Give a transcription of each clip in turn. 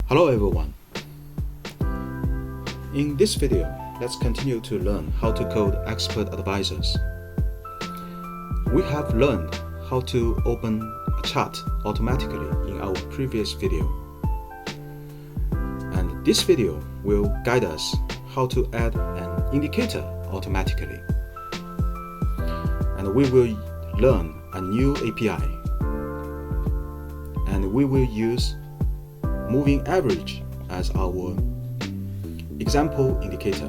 Hello everyone. In this video, let's continue to learn how to code expert advisors. We have learned how to open a chart automatically in our previous video. And this video will guide us how to add an indicator automatically. And we will learn a new API. And we will use moving average as our example indicator.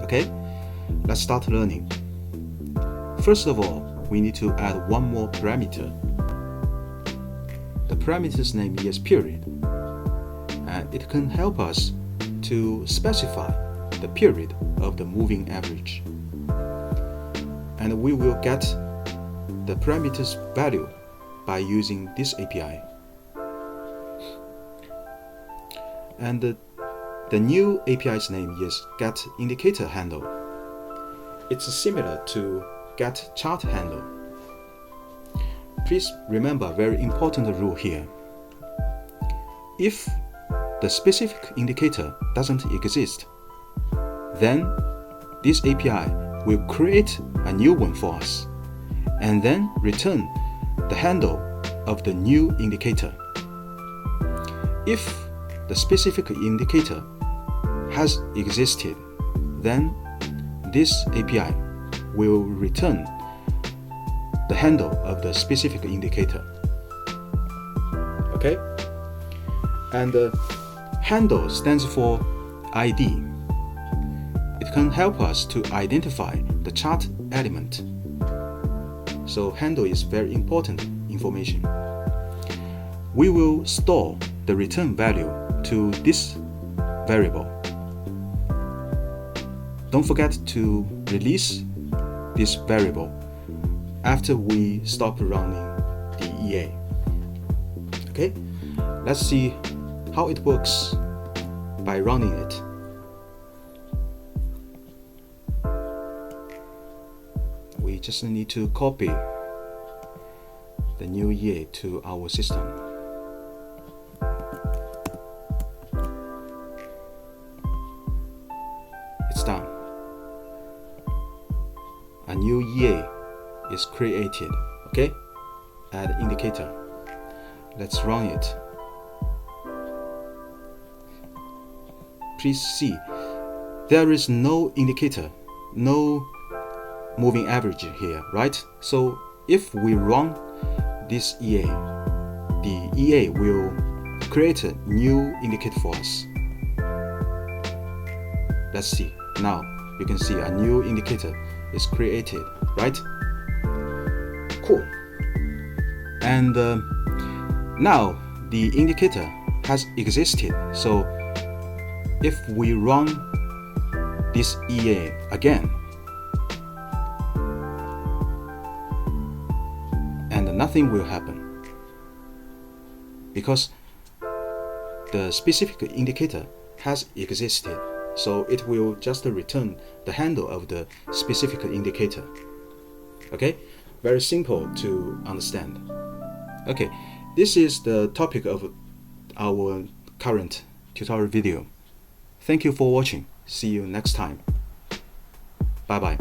Okay, let's start learning. First of all, we need to add one more parameter. The parameter's name is period, and it can help us to specify the period of the moving average. And we will get the parameter's value by using this API. And the new API's name is getIndicatorHandle. It's similar to getChartHandle. Please remember a very important rule here. If the specific indicator doesn't exist, then this API will create a new one for us and then return the handle of the new indicator. If the specific indicator has existed, then this API will return the handle of the specific indicator. Okay? And the handle stands for ID. It can help us to identify the chart element. So handle is very important information. We will store the return value to this variable. Don't forget to release this variable after we stop running the EA. Okay, let's see how it works by running it. We just need to copy the new EA to our system. It's done. A new EA is created. Okay? Add indicator. Let's run it. Please see, there is no indicator, no moving average here, right? So if we run this EA, the EA will create a new indicator for us. Let's see. Now you can see a new indicator is created, right? Cool. And now the indicator has existed. So if we run this EA again, and nothing will happen because the specific indicator has existed. So it will just return the handle of the specific indicator. Okay, very simple to understand. Okay, this is the topic of our current tutorial video. Thank you for watching. See you next time. Bye bye.